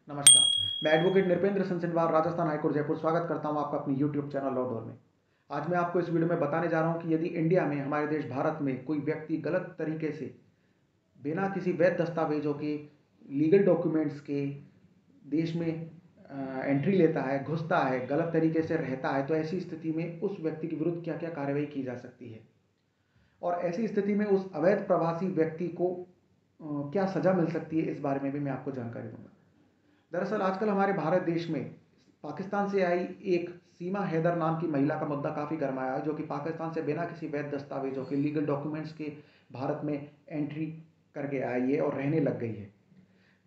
नमस्कार। मैं advocate Nripendra Singh Rajasthan high court Jaipur स्वागत करता हूं आपका अपनी यूट्यूब चैनल लॉ डोर में। आज मैं आपको इस वीडियो में बताने जा रहा हूं कि यदि इंडिया में, हमारे देश भारत में, कोई व्यक्ति गलत तरीके से बिना किसी वैध दस्तावेजों के, लीगल डॉक्यूमेंट्स के देश में एंट्री लेता है, घुसता है, गलत तरीके से रहता है, तो ऐसी स्थिति में उस व्यक्ति के विरुद्ध क्या क्या कार्रवाई की जा सकती है और ऐसी स्थिति में उस अवैध प्रवासी व्यक्ति को क्या सजा मिल सकती है, इस बारे में भी मैं आपको जानकारी दूंगा। दरअसल आजकल हमारे भारत देश में पाकिस्तान से आई एक सीमा हैदर नाम की महिला का मुद्दा काफ़ी गरमाया है, जो कि पाकिस्तान से बिना किसी वैध दस्तावेजों के, लीगल डॉक्यूमेंट्स के भारत में एंट्री करके आई है और रहने लग गई है।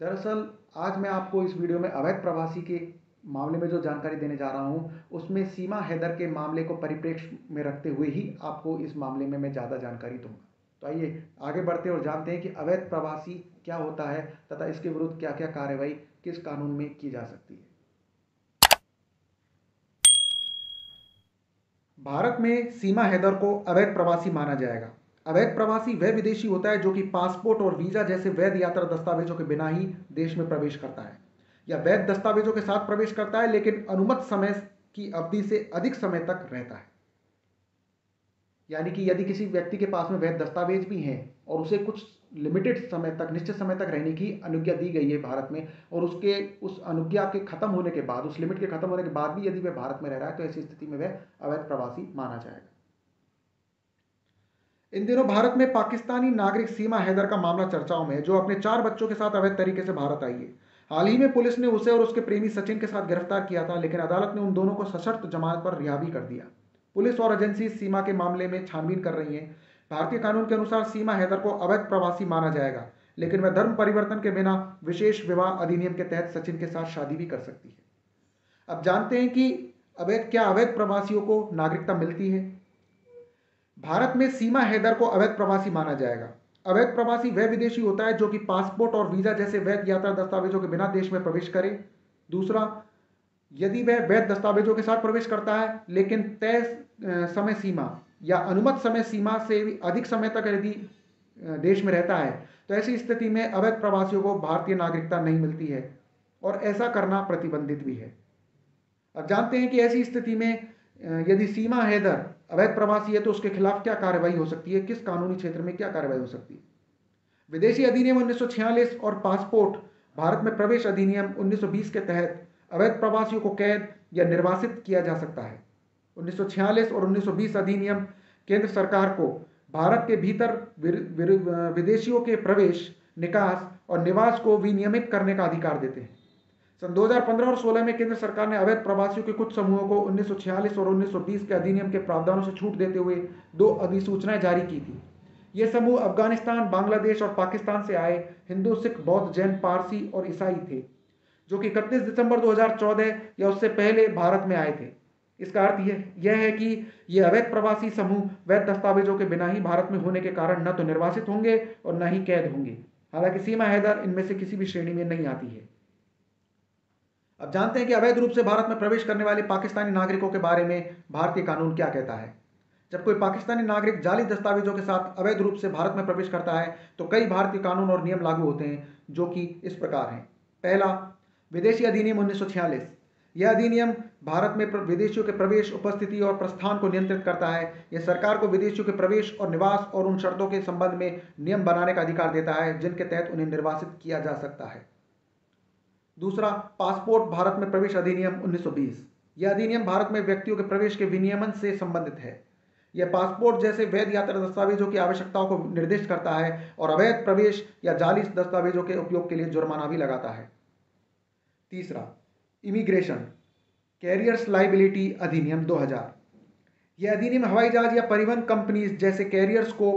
दरअसल आज मैं आपको इस वीडियो में अवैध प्रवासी के मामले में जो जानकारी देने जा रहा हूं, उसमें सीमा हैदर के मामले को परिप्रेक्ष्य में रखते हुए ही आपको इस मामले में मैं ज़्यादा जानकारी दूंगा। तो आइए आगे बढ़ते और जानते हैं कि अवैध प्रवासी क्या होता है तथा इसके विरुद्ध क्या क्या कार्रवाई किस कानून में की जा सकती है। भारत में सीमा हैदर को अवैध प्रवासी माना जाएगा। अवैध प्रवासी वह विदेशी होता है जो कि पासपोर्ट और वीजा जैसे वैध यात्रा दस्तावेजों के बिना ही देश में प्रवेश करता है, या वैध दस्तावेजों के साथ प्रवेश करता है लेकिन अनुमत समय की अवधि से अधिक समय तक रहता है। यानी कि यदि किसी व्यक्ति के पास में वैध दस्तावेज भी हैं और उसे कुछ लिमिटेड समय तक, निश्चित समय तक रहने की अनुज्ञा दी गई है भारत में, और उसके उस अनुज्ञा के खत्म होने के बाद, उस लिमिट के खत्म होने के बाद भी यदि वह भारत में रह रहा है, तो ऐसी स्थिति में वह अवैध प्रवासी माना जाएगा। इन दिनों भारत में पाकिस्तानी नागरिक सीमा हैदर का मामला चर्चाओं में है, जो अपने 4 बच्चों के साथ अवैध तरीके से भारत आई है। हाल ही में पुलिस ने उसे और उसके प्रेमी सचिन के साथ गिरफ्तार किया था, लेकिन अदालत ने उन दोनों को सशर्त जमानत पर रिहा भी कर दिया। पुलिस और एजेंसी सीमा के मामले में छानबीन कर रही हैं। भारतीय कानून के अनुसार सीमा हैदर को अवैध प्रवासी माना जाएगा, लेकिन वह धर्म परिवर्तन के बिना विशेष विवाह अधिनियम के तहत सचिन के साथ शादी भी कर सकती है। अब जानते हैं कि अवैध प्रवासियों को नागरिकता मिलती है। भारत में सीमा हैदर को अवैध प्रवासी माना जाएगा। अवैध प्रवासी वह विदेशी होता है जो कि पासपोर्ट और वीजा जैसे वैध यात्रा दस्तावेजों के बिना देश में प्रवेश करे। दूसरा, यदि वह वैध दस्तावेजों के साथ प्रवेश करता है लेकिन तय समय सीमा या अनुमत समय सीमा से अधिक समय तक यदि देश में रहता है, तो ऐसी स्थिति में अवैध प्रवासियों को भारतीय नागरिकता नहीं मिलती है और ऐसा करना प्रतिबंधित भी है। अब जानते हैं कि ऐसी स्थिति में यदि सीमा हैदर अवैध प्रवासी है तो उसके खिलाफ क्या कार्रवाई हो सकती है, किस कानूनी क्षेत्र में क्या कार्रवाई हो सकती है। विदेशी अधिनियम 1946 और पासपोर्ट भारत में प्रवेश अधिनियम 1920 के तहत अवैध प्रवासियों को कैद या निर्वासित किया जा सकता है। 1946 और 1920 अधिनियम केंद्र सरकार को भारत के भीतर विदेशियों के प्रवेश, निकास और निवास को विनियमित करने का अधिकार देते हैं। सन 2015 और 16 में केंद्र सरकार ने अवैध प्रवासियों के कुछ समूहों को 1946 और 1920 के अधिनियम के प्रावधानों से छूट देते हुए 2 अधिसूचनाएं जारी की थी। ये समूह अफगानिस्तान, बांग्लादेश और पाकिस्तान से आए हिंदू, सिख, बौद्ध, जैन, पारसी और ईसाई थे, जो कि 31 दिसंबर 2014 या उससे पहले भारत में आए थे। इसका अर्थ यह है कि ये अवैध प्रवासी समूह वैध दस्तावेजों के बिना ही भारत में होने के कारण न तो निर्वासित होंगे और न ही कैद होंगे। हालांकि सीमा हैदर इनमें से किसी भी श्रेणी में नहीं आती है। अब जानते हैं कि अवैध रूप से भारत में प्रवेश करने वाले पाकिस्तानी नागरिकों के बारे में भारतीय कानून क्या कहता है। जब कोई पाकिस्तानी नागरिक जाली दस्तावेजों के साथ अवैध रूप से भारत में प्रवेश करता है तो कई भारतीय कानून और नियम लागू होते हैं, जो कि इस प्रकार हैं। पहला, विदेशी अधिनियम 1946। यह अधिनियम भारत में विदेशियों के प्रवेश, उपस्थिति और प्रस्थान को नियंत्रित करता है। यह सरकार को विदेशियों के प्रवेश और निवास और उन शर्तों के संबंध में नियम बनाने का अधिकार देता है जिनके तहत उन्हें निर्वासित किया जा सकता है। दूसरा, पासपोर्ट भारत में प्रवेश अधिनियम 1920। यह अधिनियम भारत में व्यक्तियों के प्रवेश के विनियमन से संबंधित है। यह पासपोर्ट जैसे वैध यात्रा दस्तावेजों की आवश्यकताओं को निर्दिष्ट करता है और अवैध प्रवेश या जाली दस्तावेजों के उपयोग के लिए जुर्माना भी लगाता है। तीसरा, इमिग्रेशन कैरियर्स लाइबिलिटी अधिनियम 2000। यह अधिनियम हवाई जहाज या परिवहन कंपनीज जैसे कैरियर्स को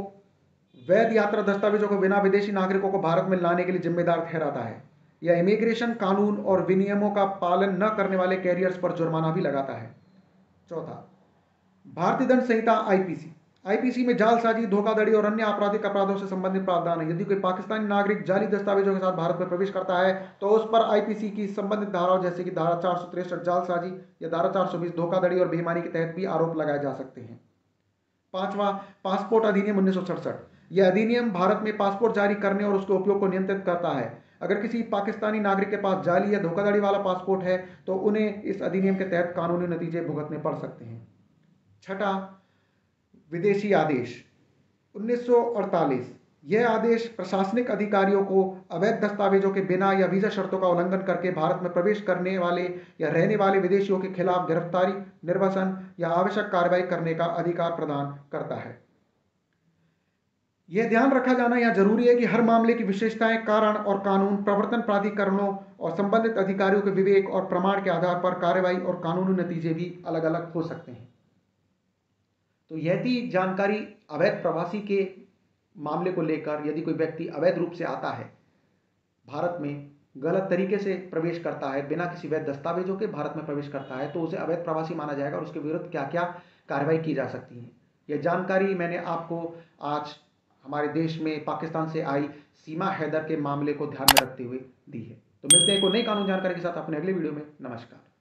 वैध यात्रा दस्तावेजों को बिना विदेशी नागरिकों को भारत में लाने के लिए जिम्मेदार ठहराता है। यह इमिग्रेशन कानून और विनियमों का पालन न करने वाले कैरियर्स पर जुर्माना भी लगाता है। चौथा, भारतीय दंड संहिता आईपीसी। आईपीसी में जालसाजी, धोखाधड़ी और अन्य आपराधिक अपराधों से संबंधित प्रावधान है। यदि कोई पाकिस्तानी नागरिक जाली दस्तावेजों के साथ भारत में प्रवेश करता है तो उस पर आईपीसी की संबंधित धाराओं जैसे कि धारा 463 जालसाजी या धारा 420 धोखाधड़ी और बेईमानी के तहत भी आरोप लगाए जा सकते हैं। पांचवा, पासपोर्ट अधिनियम 1967। यह अधिनियम भारत में पासपोर्ट जारी करने और उसके उपयोग को नियंत्रित करता है। अगर किसी पाकिस्तानी नागरिक के पास जाली या धोखाधड़ी वाला पासपोर्ट है तो उन्हें इस अधिनियम के तहत कानूनी नतीजे भुगतने पड़ सकते हैं। छठा, विदेशी आदेश 1948। यह आदेश प्रशासनिक अधिकारियों को अवैध दस्तावेजों के बिना या वीजा शर्तों का उल्लंघन करके भारत में प्रवेश करने वाले या रहने वाले विदेशियों के खिलाफ गिरफ्तारी, निर्वासन या आवश्यक कार्रवाई करने का अधिकार प्रदान करता है। यह ध्यान रखा जाना यह जरूरी है कि हर मामले की विशेषताएं, कारण और कानून, प्रवर्तन प्राधिकरणों और संबंधित अधिकारियों के विवेक और प्रमाण के आधार पर कार्रवाई और कानूनी नतीजे भी अलग अलग हो सकते हैं। तो यह थी जानकारी अवैध प्रवासी के मामले को लेकर। यदि कोई व्यक्ति अवैध रूप से आता है, भारत में गलत तरीके से प्रवेश करता है, बिना किसी वैध दस्तावेजों के भारत में प्रवेश करता है, तो उसे अवैध प्रवासी माना जाएगा और उसके विरुद्ध क्या क्या कार्रवाई की जा सकती है। यह जानकारी मैंने आपको आज हमारे देश में पाकिस्तान से आई सीमा हैदर के मामले को ध्यान में रखते हुए दी है। तो मिलते हैं एक नई कानून जानकारी के साथ अपने अगले वीडियो में। नमस्कार।